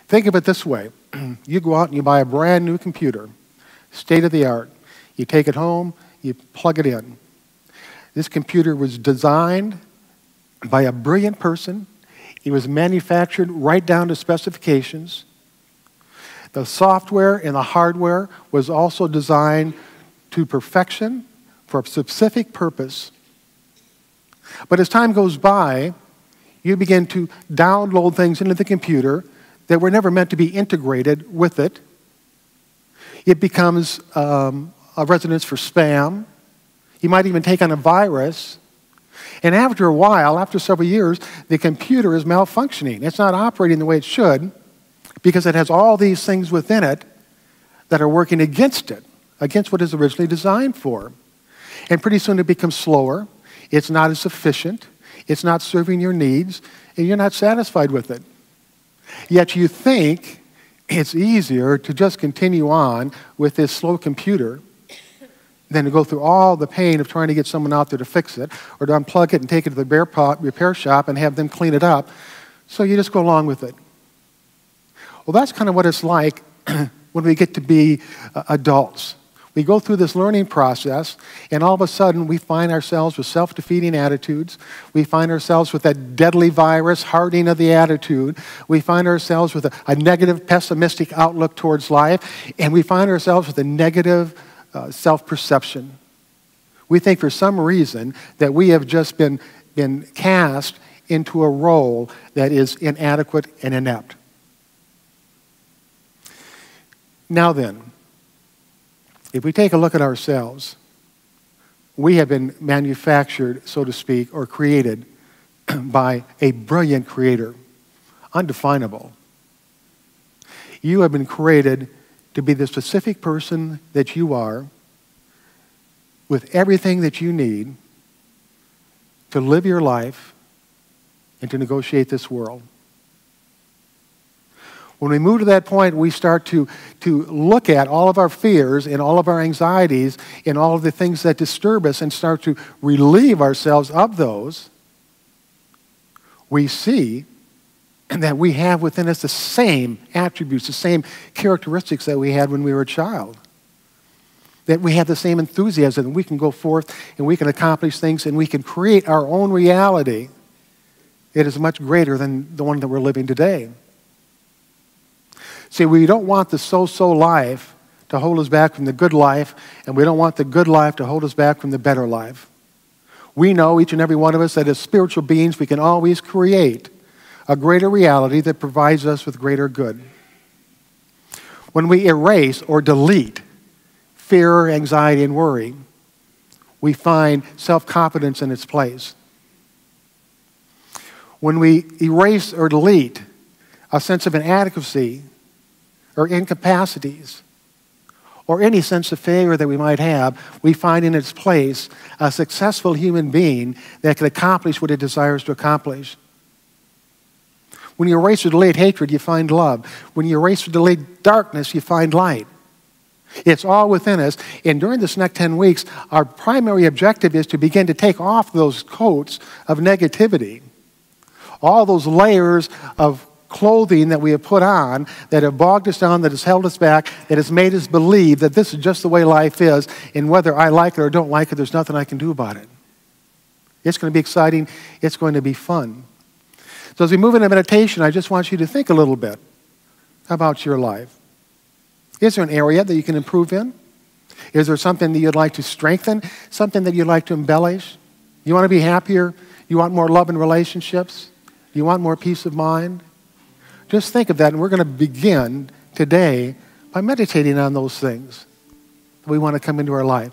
Think of it this way. You go out and you buy a brand new computer, state of the art. You take it home, you plug it in. This computer was designed by a brilliant person. It was manufactured right down to specifications. The software and the hardware was also designed to perfection for a specific purpose. But as time goes by, you begin to download things into the computer that were never meant to be integrated with it. It becomes a residence for spam. You might even take on a virus. And after a while, after several years, the computer is malfunctioning. It's not operating the way it should because it has all these things within it that are working against it, against what it was originally designed for. And pretty soon it becomes slower. It's not as efficient. It's not serving your needs, and you're not satisfied with it. Yet you think it's easier to just continue on with this slow computer than to go through all the pain of trying to get someone out there to fix it or to unplug it and take it to the repair shop and have them clean it up. So you just go along with it. Well, that's kind of what it's like when we get to be adults. We go through this learning process, and all of a sudden we find ourselves with self-defeating attitudes. We find ourselves with that deadly virus, hardening of the attitude. We find ourselves with a negative, pessimistic outlook towards life, and we find ourselves with a negative self-perception. We think for some reason that we have just been cast into a role that is inadequate and inept. Now then, if we take a look at ourselves, we have been manufactured, so to speak, or created by a brilliant creator, undefinable. You have been created to be the specific person that you are, with everything that you need to live your life and to negotiate this world. When we move to that point, we start to look at all of our fears and all of our anxieties and all of the things that disturb us and start to relieve ourselves of those. We see that we have within us the same attributes, the same characteristics that we had when we were a child. That we have the same enthusiasm, and we can go forth and we can accomplish things and we can create our own reality that is much greater than the one that we're living today. See, we don't want the so-so life to hold us back from the good life, and we don't want the good life to hold us back from the better life. We know, each and every one of us, that as spiritual beings, we can always create a greater reality that provides us with greater good. When we erase or delete fear, anxiety, and worry, we find self-confidence in its place. When we erase or delete a sense of inadequacy or incapacities or any sense of failure that we might have, we find in its place a successful human being that can accomplish what it desires to accomplish. When you erase or delete hatred, you find love. When you erase or delete darkness, you find light. It's all within us. And during this next 10 weeks, our primary objective is to begin to take off those coats of negativity, all those layers of clothing that we have put on that have bogged us down, that has held us back, that has made us believe that this is just the way life is, and whether I like it or don't like it, there's nothing I can do about it. It's going to be exciting. It's going to be fun. So as we move into meditation, I just want you to think a little bit about your life. Is there an area that you can improve in? Is there something that you'd like to strengthen? Something that you'd like to embellish? You want to be happier? You want more love in relationships? You want more peace of mind? Just think of that, and we're going to begin today by meditating on those things that we want to come into our life.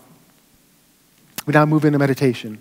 We now move into meditation.